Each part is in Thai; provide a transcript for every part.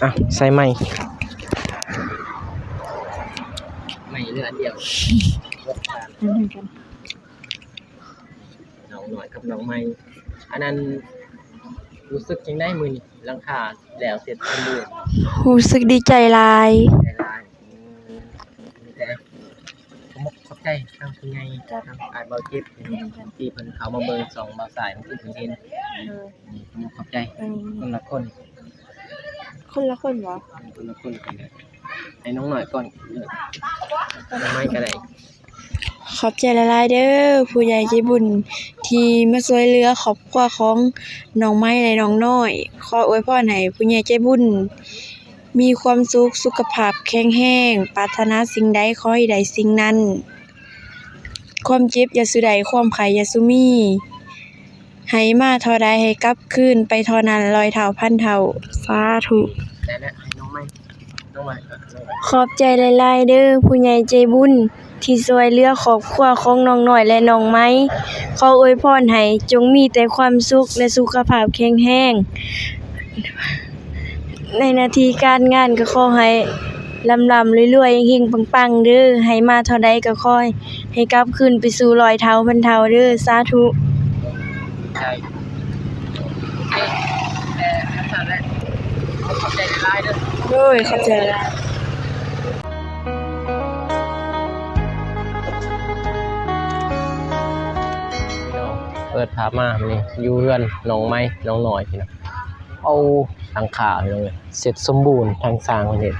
อ่ะใส่ไม้เลือดเดียวนั่นเหมือนกันน้องหน่อยกับน้องไม้อันนั้นรู้สึกยังได้มือนี่หลังคาแล้วเสร็จสมบูรณ์รู้สึกดีใจหลายใจลายแต่ขอบใจทางคุณยายทางอาเบาเจ็บที่เพิ่นเขามาเบิ่ง2เบาสายมันคือเพิ่นเห็นขอบใจคนละคนเหรอคนกันเลยให้น้องหน่อยก่อนน้องไม้ก็ได้ขอบใจหลายๆเด้อผู้ใหญ่ใจบุญที่มาช่วยเหลือครอบครัวของน้องไม้และน้องน้อยขออวยพรให้ผู้ใหญ่ใจบุญมีความสุขสุขภาพแข็งแรงปรารถนาสิ่งใดขอให้ได้สิ่งนั้นความเจ็บอย่าสุใดความไข้อย่าสุมีให้มาเท่าใดให้กลับคืนไปเท่านั้นร้อยเท่าพันเท่าสาธุได้แล้วให้น้องไม้ขอบใจหลายๆเด้อผู้ใหญ่ใจบุญที่ช่วยเหลือครอบครัวของน้องน้อยและน้องไม้ขออวยพรให้จงมีแต่ความสุขและสุขภาพแข็งแรงในหน้าที่การงานก็ขอให้ร่ำๆรวยๆเฮงๆปังๆเด้อให้มาเท่าใดก็ขอให้กลับคืนไปสู่ร้อยเท่าพันเท่าเด้อสาธุใช่แต่ขั้นตอนแรกขอบใจหลายเด้อโอ้ยเข้าใจแล้วเปิดภาพมานี่อยู่เรือนน้องไม้น้องหน่อยพี่น้องเอาหลังคาพี่น้องเอ้ยเสร็จสมบูรณ์ทางสร้างเพิ่นเฮ็ด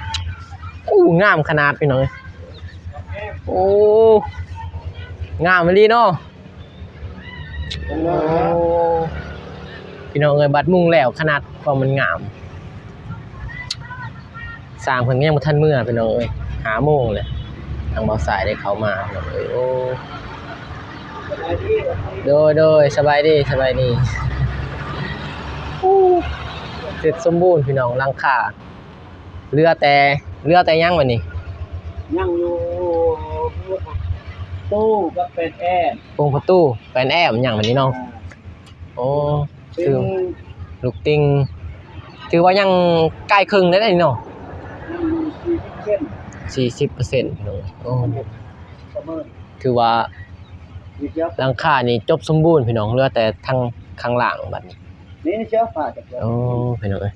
งามขนาดพี่น้องเอ้ยโอ้งามอีหลีเนาะโอ้พี่น้องเอ้ยบัดมุงแล้วขนาดว่ามันงามสร้างเพิ่นก็ยังบ่ทันเมื่อพี่น้องเอ้ย5 โมงเลยทางเบาสายได้เข้ามาพี่น้องเอ้ยโอ้โดยสบายดีเสร็จสมบูรณ์พี่น้องหลังคาเรือแต่ยังวันนี้ยังอยู่ตู้ก็เป็นแอร์โป่งประตูเป็นแอร์มันอย่างวันนี้น้องโอ้คือลูกติงถือว่ายังใกล้ครึ่งแล้วนี่เนาะ40%พี่น้องโอ้ถือว่าหลังคานี่จบสมบูรณ์พี่น้องเหลือแต่ทางข้างล่างบัดนี้นี่เชื้อฟ้าจักโอ้พี่น้องเอ้ย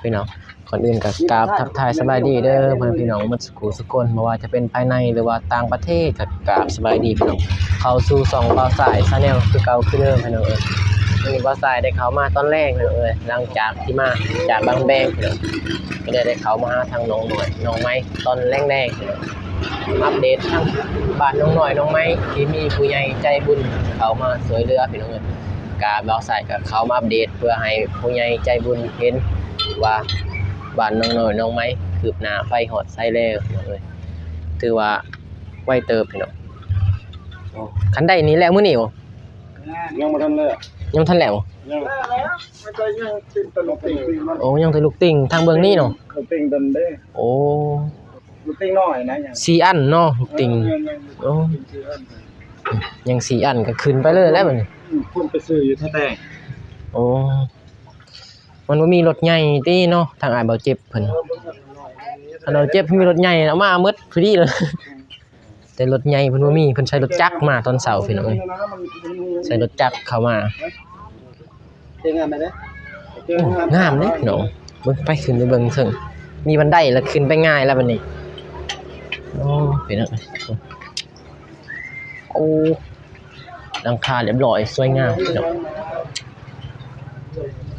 พี่น้องก่อนอื่นก็กราบทักทายสบายดีเด้อเพื่อนพี่น้องหมดสุขคนบ่ว่าจะเป็นภายในหรือว่าต่างประเทศก็กราบสบายดีพี่น้องเข้าสู่2 บ่าวสาย Channel คือเก่าคือเดิมพี่น้องเอ้ยนี่บ่าวสายได้เข้ามาตอนแรกพี่น้องเอ้ยหลังจากที่มาจากบางแบงพี่น้องก็ได้เข้ามาหาทางน้องหน่อยน้องไม้ตอนแรกๆพี่น้องอัปเดตทางบ้านน้องหน่อยน้องไม้ที่มีผู้ใหญ่ใจบุญเข้ามาช่วยเหลือพี่น้องเอ้ยกาบ่าวสายก็เข้ามาอัปเดตเพื่อให้ผู้ใหญ่ใจบุญเห็นว่าบ้านน้องหน่อยน้องไม้คืบหน้าไปฮอดไสแล้วพี่น้องเอ้ยถือว่าไวเติบพี่น้องคันได้นี้แล้วมื้อนี้บ่ยังบ่ทันเลยยังทันแล้วยังไม่ก็ยังติดตลกติ่งโอ้ยังทะลุติ่งทางเบื้องนี้เนาะติ่งดันเด้โอ้ลูกติ่งน้อยนะยัง4 อันเนาะลูกติ่งโอ้ยัง4 อันก็ขึ้นไปเลยแล้วบัดนี้คนไปซื้ออยู่แท้ๆโอ้มันบ่มีรถใหญ่ติเนาะทางอ้ายเบาเจ็บเพิ่นถ้าเราเจ็บมีรถใหญ่เอามาหมดพอดีเลยแต่รถใหญ่เพิ่นบ่มีเพิ่นใช้รถจักรมาตอนเช้าพี่น้องเอ้ยใช้รถจักรเข้ามางามไหมเด้งามเด้พี่น้องเบิ่งไปขึ้นไปเบิ่งเถิงมีบันไดแล้วขึ้นไปง่ายแล้วบัดนี้โอ้พี่น้องโอ้หลังคาเรียบร้อยสวยงามพี่น้อง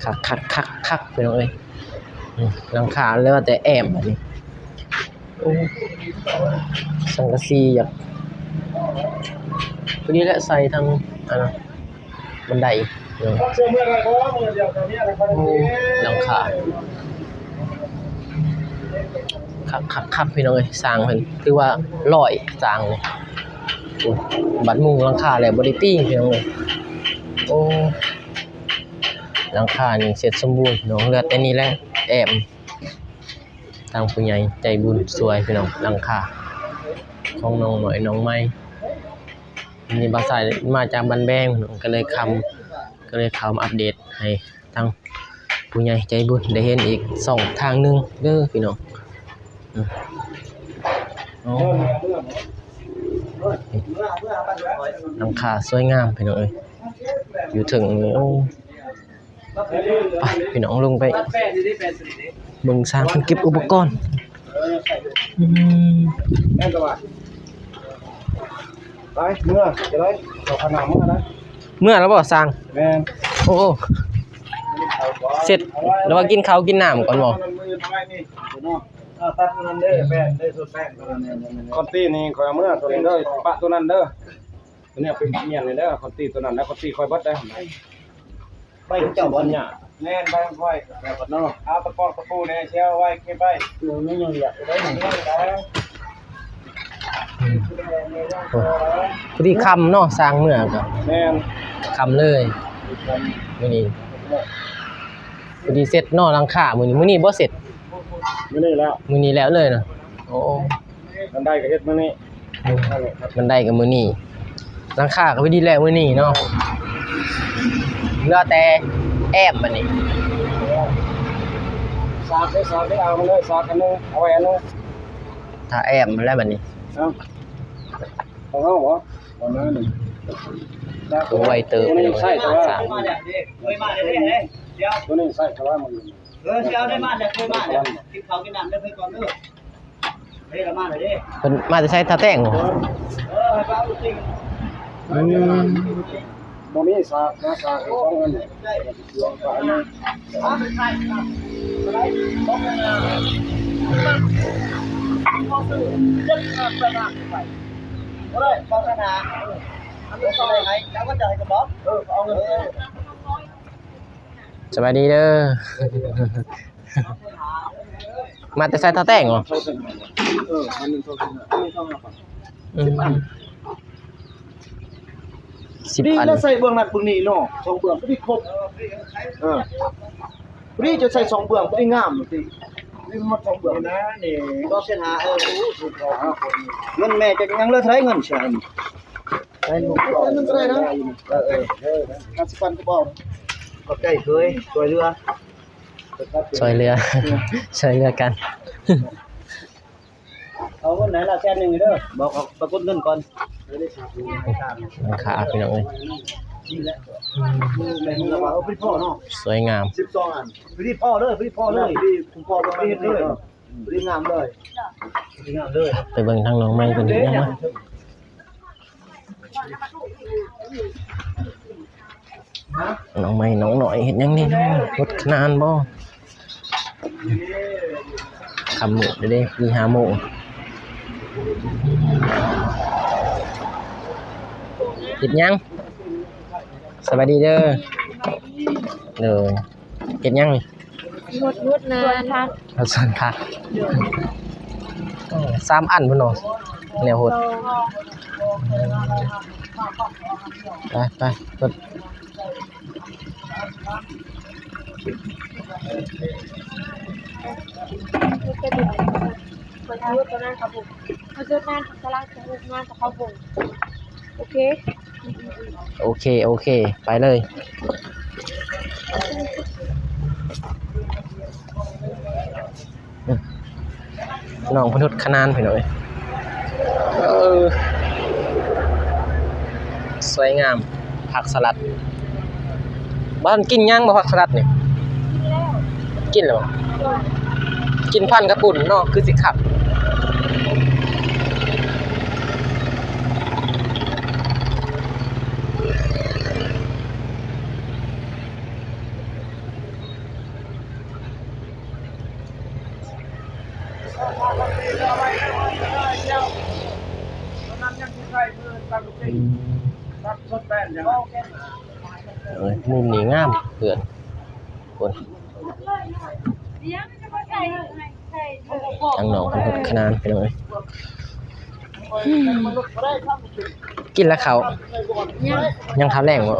คักพี่น้องเอ้ยหลังคาเหลือแต่แอมบัดนี้โอ้สังกะสีอยากพอดีแหละใส่ทางบันไดเนาะหลังคาคักพี่น้องเอ้ยสร้างเพิ่นถือว่าร้อยสร้างเลยบัดมุงหลังคาแล้วบ่ได้ติงพี่น้องเอ้ยโอ้หลังคานี่เสร็จสมบูรณ์พี่น้องเหลือแต่นี่แหละแอมทางผู้ใหญ่ใจบุญสวยพี่น้องหลังคาของน้องหน่อยน้องไม้นี่บ่าวสายมาจากบ้านแบงก็เลยเข้ามาอัปเดตให้ทาง ผู้ใหญ่ใจบุญได้เห็นอีกสองทางหนึงเด้อพี่น้องอ๋อหลังคาสวยงามพี่น้องเอ้ยอยู่ถึงนี่โอ้ไปพี่น้องลงไปเบิ่งสร้างเพิ่นเก็บอุปกรณ์อืม แม่นตัวไปเมื่อจะได้เอาขนาดเมื่อนะ เมื่อแล้วบ่สร้าง แม่น โอ้เสร็จแล้วว่ากินข้าวกินน้ำก่อนบ่ ตัดตัวนั้นเด้อแป้งได้สุดแป้งตัวนั้นคอนตี้นี่คอยเมื่อตัวนี้เด้อปะตัวนั้นเด้อตัวนี้เป็นเมียนเลยเด้อคอนตี้ตัวนั้นแล้วคอนตี้คอยเบิดได้ใบเจ้าบ่เนี่ยแน่นใบค่อยแบบเนาะเอาตะปอกตะปูเนี่ยเชียวไว้เก็บไว้ตัวนี้ยังอยากได้หนึ่งได้ พอดีค่ำเนาะสร้างเมื่อก็ แม่น ค่ำเลยมื้อนี้พอดีเสร็จเนาะหลังคามื้อนี้บ่เสร็จ ไม่ได้แล้ว มื้อนี้แล้วเลยนะโอ้ มันได้ก็เฮ็ดมื้อนี้ มันได้กับมื้อนี้หลังคาก็พอดีแล้วมื้อนี้เนาะเหลือแต่แอมบัดนี้ สากได้เอามาเลยสากอันนึงเอาไว้อันนึง ถ้าแอมแล้วบัดนี้ เอาของเอาเหรอตอนนั้นนี่ ตัวไวเติบ ตัวนี้ใส่แต่ว่า สร้าง ตัวนี้ใส่แต่ว่ามัน เช้าได้มาแล้วเคยมาแล้วกินข้าวกินน้ำได้เคยก่อนเด้อเฮ้ยละมาเลยเด้ เพิ่นมาจะใช้ท่าแต่งบ่ ให้ป้าเอาจริง บ่มีสากนะสากสองอันลองฝาอันนึง ป้าเป็นใครครับอะไรต้องนะพอซื้อเจ็ดไปมาไปบ่ได้ป้องกันหาอันนี้ก็ได้ไงแล้วก็จะให้กับบ๊อบเอาเงิน สบายดีเด้อ มาแต่ใช้ท่าแต่งเหรอ อันนึงเท่ากัน10 นี่ อัน แล้วใส่เบื้องนั้นเบื้องนี้เนาะสองเบื้องพอดีครบพอดีจะใส่สองเบื้องพอดีงามสินี่มันสองเบื้องนะนี่ ก็เส้นหาสุดเงินแม่จะยังเลิกใช้เงินใช่ ไอ้หนูก็นึงก็ได้นะ50ปันก็บอก ก็ใจเคยช่วยเรือ ช่วยเหลือ ช่วยเหลือกัน เอาเงินไหนล่ะแสนนึงเด้อบอกเอาปรากฏเงินก่อน หลังคาพี่น้องเอ้ย เอาไปพ่อเนาะ สวยงาม 12อัน ไปที่พ่อเลยไปที่พ่อเลย ที่คุณพ่อต้อง ไปเฮ็ดเลยไปที่งามเลยไปที่งามเลย ไปเบิ่งทางน้องไม้เพิ่นเฮ็ดหยังวะน้องไม้น้องหน่อยเฮ็ดหยังนี่น้องรถขนานบ่คำหมดเด้มี5โมงเฮ็ดหยังสวัสดีเด้อเด้อเฮ็ดหยังนี่ งดนะทัก เราส่วนผัก3อันพุ่นเนาะแนวโหดไปกด เปิดอาวุธตัวนั้นครับผมเขาจะงานสลากจะงานกับเขาผมโอเค โอเคไปเลยน้องพนุษย์ขนานไปหน่อยสวยงามผักสลัดบ้านกินย่างบ่ผักสลัดนี่กินแล้วกินพันกระปุ่นเนาะคือสิขับมุมนี้งามเพื่อนคนทางหนองคนขนานไปหน่อยกินแล้วเขายังทำแรงวะ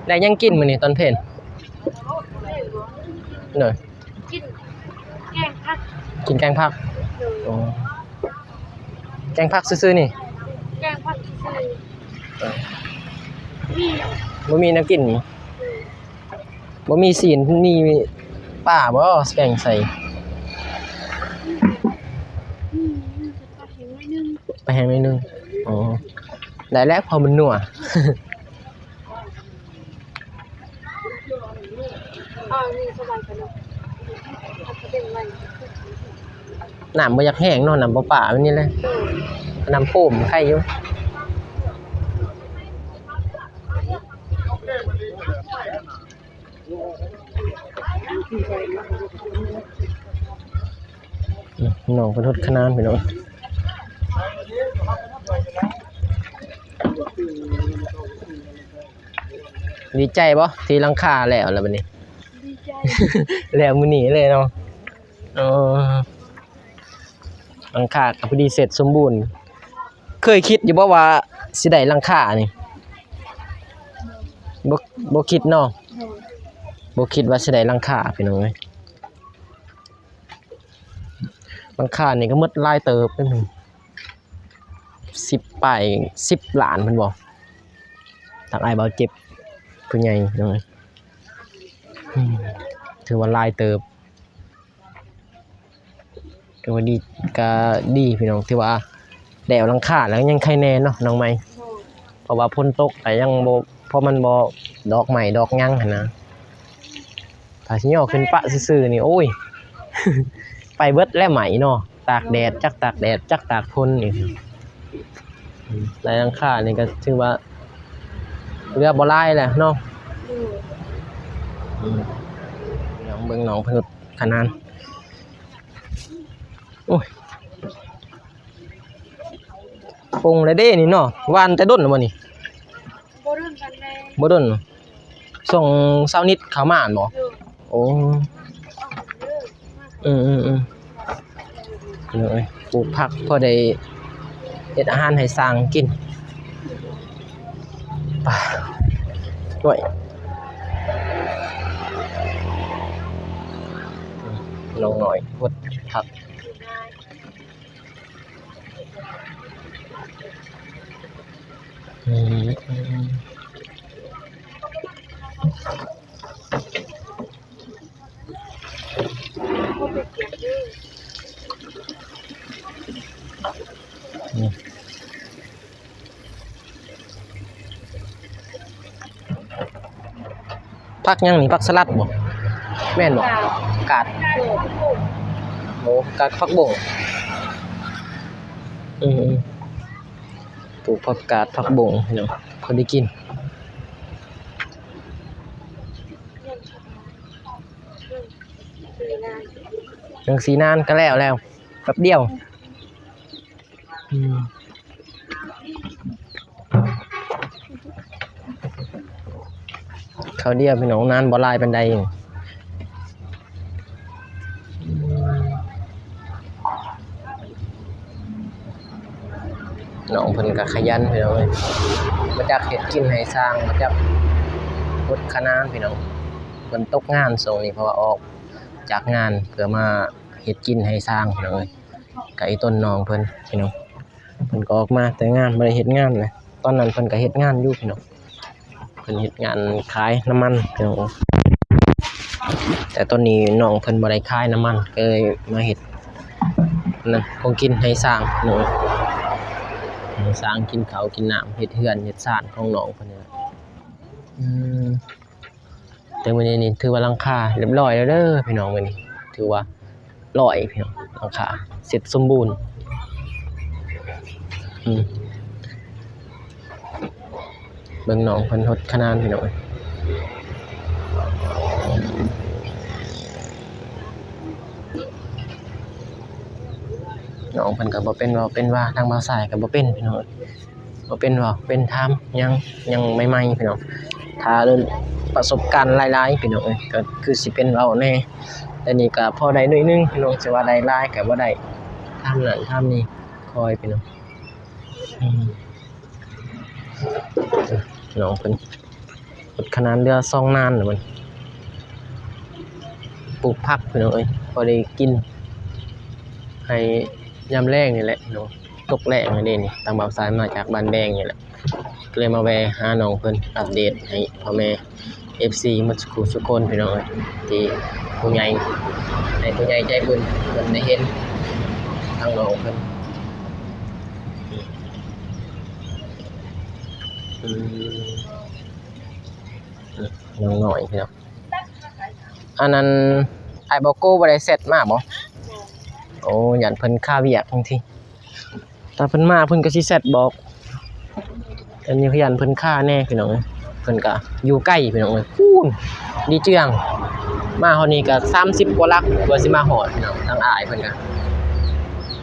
ได้ยังกินมื้อนี้ตอนเพลนหน่อย กินแกงผักอ๋อแกงผักซื่อๆนี่ แกงผักซื่อ บ่มีแนวกินบ่มีศีลนี่ป้าบ่แกงใส่ไปแห้งนิดนึงอ๋อได้แล้วพอมันนัว น้ำบ่อยากแห้งเนาะน้ำเปล่าๆแบบนี้เลยน้ำโป่มไข่อยู่น้องเพิ่นทดขนานพี่น้องดีใจบ่ที่หลังคาแล้วบัดนี้ ดีใจ แล้วมื้อนี้เลยเนาะหลังคาก็พอดีเสร็จสมบูรณ์เคยคิดอยู่บ่ว่าสิได้หลังคานี่บ่คิดเนาะบ่คิดว่าสิได้หลังคาพี่น้องเอ้ยหลังคานี่ก็หมดหลายเติบนึง10 ปลาย10 ล้านเพิ่นบอกทางอ้ายบ่เจ็บผู้ใหญ่น้องเอ้ยถือว่าหลายเติบถือว่าดีก็ดีพี่น้องที่ว่าแล้วหลังคาแล้วยังไข่แน่เนาะน้องใหม่เพราะว่าฝนตกแต่ยังบ่เพราะมันบ่ดอกใหม่ดอกยังหั่นนะถ้าสิย่อขึ้นปะซื่อๆนี่โอ้ย ไปเบิดแล้วไหมเนาะตากแดดจักตากแดดจักตากฝนนี่แล้วหลังคานี่ก็ถือว่าเรือบ่หลายแหละเนาะน้องเบิ่งน้องเพิ่นขนาดโอ้ยปรุงแล้วเด้นี่เนาะหวานแต่ด้นบ่นี่ บ่รุ่นกันแม่ บ่ด้นส่งเช้านิดเข้ามาอั่นบ่โอ้เลยปลูกผักพอได้เฮ็ดอาหารให้สร้างกินป่าด้วยลงหน่อยพดผักผักยังนี่ผักสลัดบ่แม่นบ่กาดโอ้กาดผักบ่งปลูกผักกาดผักบ่งพี่น้องพอได้กินยังสีนานก็แล้วแป๊บเดียวเขาเดียวพี่น้องนานบ่ลายปานใดน้องเพิ่นก็ขยันพี่น้องเอ้ยมาจากเฮ็ดกินให้สร้างมาจากรถขนานพี่น้องเพิ่นตกงานส่งนี่เพราะว่าออกจากงานเพื่อมาเฮ็ดกินให้สร้างพี่น้องเอ้ยก็ไอ้ต้นน้องเพิ่นพี่น้องเพิ่นก็ออกมาแต่งานบ่ได้เฮ็ดงานเลยตอนนั้นเพิ่นก็เฮ็ดงานอยู่พี่น้องเพิ่นเฮ็ดงานขายน้ำมันพี่น้องแต่ตอนนี้น้องเพิ่นบ่ได้ขายน้ำมันก็เลยมาเฮ็ดนั่นของกินให้สร้างพี่น้องสร้างกินข้าวกินน้ำเฮ็ดเฮือนเฮ็ดซ่านของน้องเพิ่นนี่แต่มื้อนี้นี่ถือว่าหลังคาเรียบร้อยแล้วเด้อพี่น้องมื้อนี้ถือว่าร้อยพี่น้องหลังคาเสร็จสมบูรณ์เบิ่งน้องเพิ่นฮดขนาดพี่น้องน้องเพิ่นก็บ่เป็นว่าทางบ่าวสายก็บ่เป็นพี่น้องบ่เป็นว่าเป็นทำยังใหม่ๆพี่น้องถ้าประสบการณ์หลายๆพี่น้องก็คือสิเป็นเอาแน่แต่นี่ก็พอได้หน่อยนึงพี่น้องสิว่าได้หลายก็บ่ได้ทำนั่นทำนี่คอยพี่น้องน้องเพิ่นขนาดเรือซองนานน่ะมันปลูกผักพี่น้องพอได้กินให้ยามแรงนี่แหละเนาะตกแรงนี่นี่ทางบ่าวสายมาจากบ้านแบงนี่แหละ ก็เลยมาแวะหาน้องเพิ่นอัปเดตให้พ่อแม่ FC หมดทุกคนพี่น้องเอ้ยที่ผู้ใหญ่ให้ผู้ใหญ่ใจบุญเพิ่นได้เห็นทางน้องเพิ่นน้องหน่อยพี่น้องอันนั้นไอ้บอกโก้บ่ได้เสร็จมาบ่โอ้ยันเพิ่นค่าเวียกบางทีถ้าเพิ่นมาเพิ่นก็สิเสร็จบอกอันนี้พยันเพิ่นค่าแน่พี่น้องเอ้ยเพิ่นก็อยู่ใกล้พี่น้องเอ้ยคูนดีเจืองมาเฮานี่ก็30กว่าลักกว่าสิมาฮอดพี่น้องทางอ้ายเพิ่นก็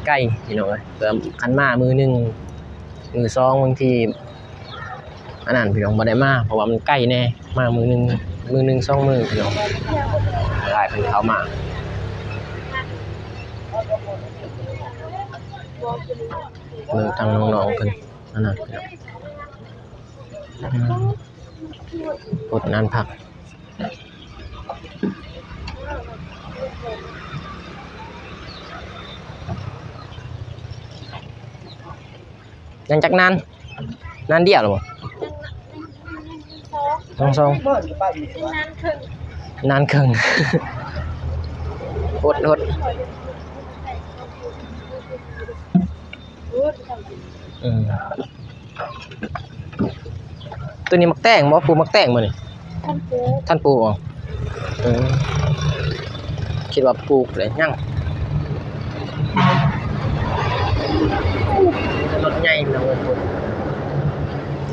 ใกล้พี่น้องเอ้ยเพิ่นคันมามือหนึงมือสองบางทีอันนั้นพี่น้องบ่ได้มาเพราะว่ามันใกล้แน่มามือหนึง2มื้อพี่น้องอ้ายเพิ่นเข้ามาเมืองทางน้องๆเพิ่นอันนั้นพี่น้องอดนานพักยังจักนานเดียวหรอบ่สอง เบิ่งไปอีก นานครึ่งอดตัวนี้มักแตงบ่ปูมักแตงบ่นี่ท่านปูอ๋อคิดว่าปลูกเลยยังรถใหญ่พี่น้องเอ้ย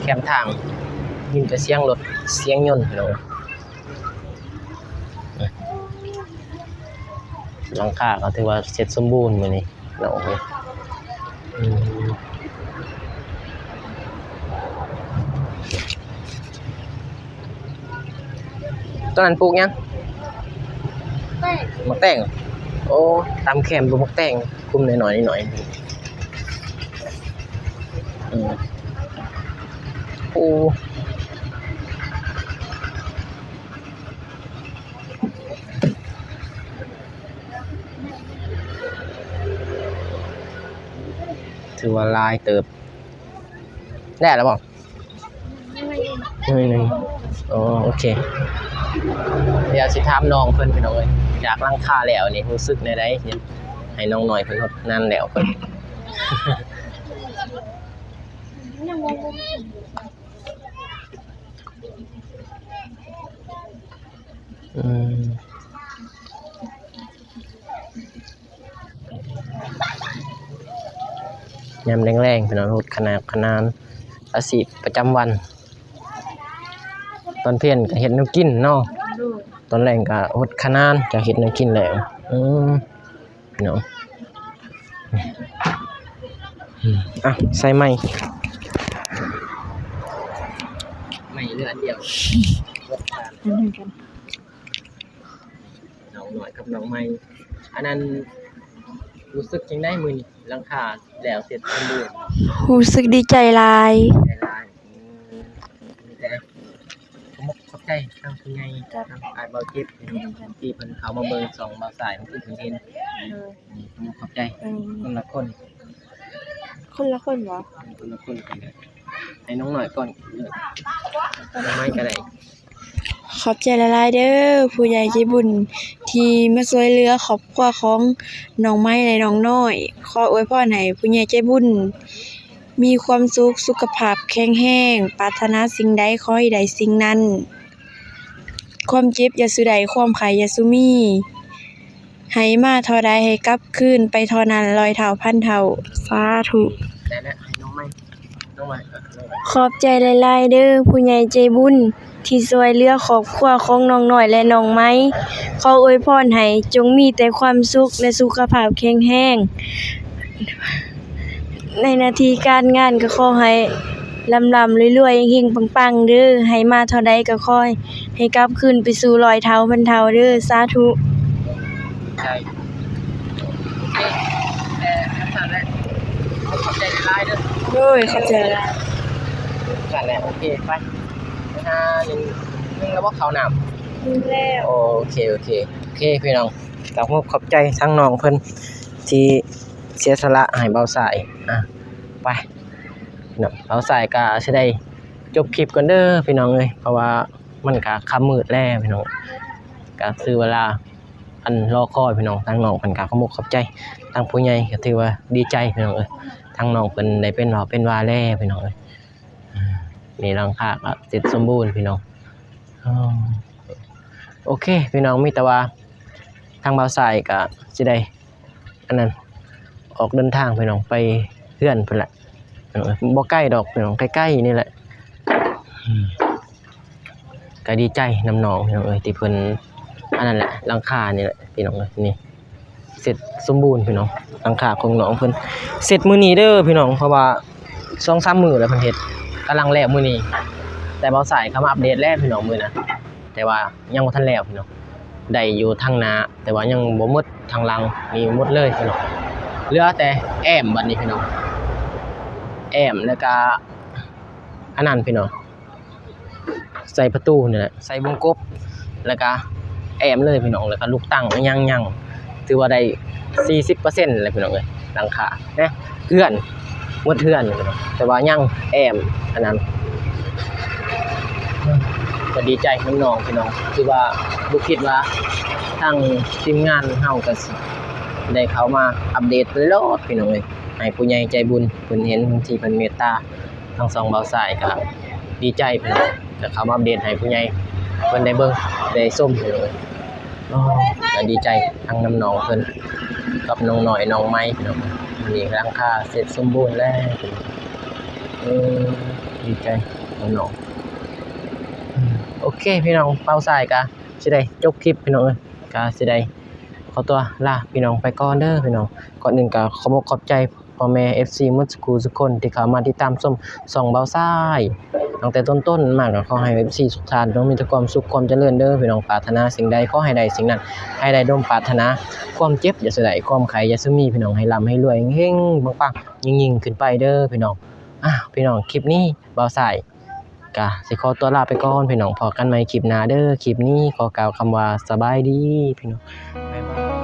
แคมทางยินแต่เสียงรถเสียงยนต์พี่น้องหลังคาก็ถือว่าเสร็จสมบูรณ์มื้อนี้น้องเอ้ยตอนนั้นปลูกยังมักแตงโอ้ตามแคมปลูกมักแตงคุมหน่อยๆโอ้ถือว่าลายเติบได้แล้วบ่นึงอ๋อโอเคเดี๋ยวสิถามน้องเพิ่นพี่น้องเอ้ยจากหลังคาแล้วนี่รู้สึกในใดเนี่ยให้น้องหน่อยเพิ่นฮดนั่นแล้วเพิ่นยามแรงๆพี่น้องฮดขนาดอาชีพประจำวันตอนเพี้ยนก็เฮ็ดแนวกินเนาะตอนแรงก็ฮดขนาดจะเฮ็ดแนวกินแล้วพี่น้องใส่ไม้เหลืออันเดียวน้องหน่อยกับน้องไม้อันนั้นรู้สึกจังได้มื้อนี้หลังคาแล้วเสร็จสมบูรณ์รู้สึกดีใจหลายแต่ขอบใจทางผู้ใหญ่ทางอ้ายเบาจิตที่เพิ่นเข้ามาเบิ่งส่องเบาสายมันคือเพิ่นเห็นขอบใจคนละคนเหรอคนละคนกันเลยให้น้องหน่อยก่อนไม่ก็ได้ขอบใจหลายๆเด้อผู้ใหญ่ใจบุญที่มาช่วยเหลือครอบครัวของน้องไม้และน้องน้อยขออวยพรให้ผู้ใหญ่ใจบุญมีความสุขสุขภาพแข็งแรงปรารถนาสิ่งใดขอให้ได้สิ่งนั้นความเจ็บอย่าสุใดความไข้อย่าสุมีให้มาเท่าใดให้กลับคืนไปเท่านั้น100เท่าพันเท่าสาธุได้แล้วให้น้องไม้ขอบใจหลายๆเด้อผู้ใหญ่ใจบุญที่ช่วยเหลือครอบครัวของน้องน้อยและน้องไม้ขออวยพรให้จงมีแต่ความสุขและสุขภาพแข็งแรงในหน้าที่การงานก็ขอให้ร่ำๆรวยๆเฮงๆปังๆเด้อให้มาเท่าใดก็ขอให้กลับคืนไปสู่100เท่าพันเท่าเด้อสาธุใช่แต่ถ้าได้ขอบใจหลายเด้อโอ้ยขอบใจหลายนั่นแหละโอเคไปนึงแล้วว่าเขาน้ำแล้วโอเคพี่น้องขอบใจทั้งน้องเพิ่นที่เสียสละให้เบาสายไปเนาะเบาสายก็สิได้ จบคลิปก่อนเด้อพี่น้องเอ้ยเพราะว่ามันก็ค่ำมืดแล้วพี่น้องก็ซื้อเวลาอันรอคอยพี่น้องทางน้องเพิ่นก็ขอบใจทางผู้ใหญ่ก็ถือว่าดีใจพี่น้องเอ้ยทางน้องเพิ่นได้เป็นว่าแล้วพี่น้องเอ้ยนี่หลังคาก็เสร็จสมบูรณ์พี่น้องโอเคพี่น้องมีแต่ว่าทางบ่าวสายก็สิได้อันนั้นออกเดินทางพี่น้องไปเฮือนเพิ่นแหละบ่ใกล้ดอกพี่น้องใกล้ๆนี่แหละก็ดีใจนำน้องพี่น้องเอ้ยที่เพิ่นอันนั้นแหละหลังคานี่แหละพี่น้องเอ้ยนี่เสร็จสมบูรณ์พี่น้องหลังคาของน้องเพิ่นเสร็จมื้อนี้เด้อพี่น้องเพราะว่า 2-3 มื้อแล้วเพิ่นเฮ็ดกำลังแล้วมื้อนี้แต่บ่าวสายเขามาอัปเดตแล้วพี่น้องมื้อนะแต่ว่ายังบ่ทันแล้วพี่น้องได้อยู่ทางหน้าแต่ว่ายังบ่หมดทางหลังมีหมดเลยพี่น้องเหลือแต่แอมบัดนี้พี่น้องแอมแล้วก็อันนั้นพี่น้องใส่ประตูนี่แหละใส่วงกบแล้วก็แอมเลยพี่น้องแล้วก็ลูกตั้งยังถือว่าได้ 40% เลยพี่น้องเอ้ยหลังคานะเอื้อนหมดเอื้อนพี่น้องแต่ว่ายังแอมอันนั้นก็ดีใจน้องๆพี่น้องคือว่าบ่คิดว่าทางทีมงานเฮาก็สิได้เข้ามาอัปเดตตลอดพี่น้องเอ้ยให้ผู้ใหญ่ใจบุญเพิ่นเห็นที่เพิ่นเมตตาทั้งสองบ่าวสายก็ดีใจพี่น้องก็เข้ามาอัปเดตให้ผู้ใหญ่เพิ่นได้เบิ่งได้ชมพี่น้องเอ้ยก็ดีใจทั้งน้องๆเพิ่นกับน้องน้อยน้องไม้พี่น้องนี่หลังคาเสร็จสมบูรณ์แล้วดีใจน้องๆโอเคพี่น้องบ่าวสายก็สิได้จบคลิปพี่น้องเอ้ยก็สิได้ขอตัวลาพี่น้องไปก่อนเด้อพี่น้องก่อนอื่นก็ขอบใจพ่อแม่ FC หมดทุกคนที่เข้ามาติดตามชมส่องบ่าวสายตั้งแต่ต้นๆมาก็ขอให้ FC ทุกท่านมีแต่ความสุขความเจริญเด้อพี่น้องปรารถนาสิ่งใดขอให้ได้สิ่งนั้นให้ได้ดังปรารถนาความเจ็บอย่าเสียดายความไข้อย่าซึมีพี่น้องให้ร่ำให้รวยเฮงๆปังๆยิ่งๆขึ้นไปเด้อพี่น้องพี่น้องคลิปนี้บ่าวสายก็สิขอตัวลาไปก่อนพี่น้องพอกันใหม่คลิปหน้าเด้อคลิปนี้ขอกล่าวคำว่าสบายดีพี่น้องบ๊ายบาย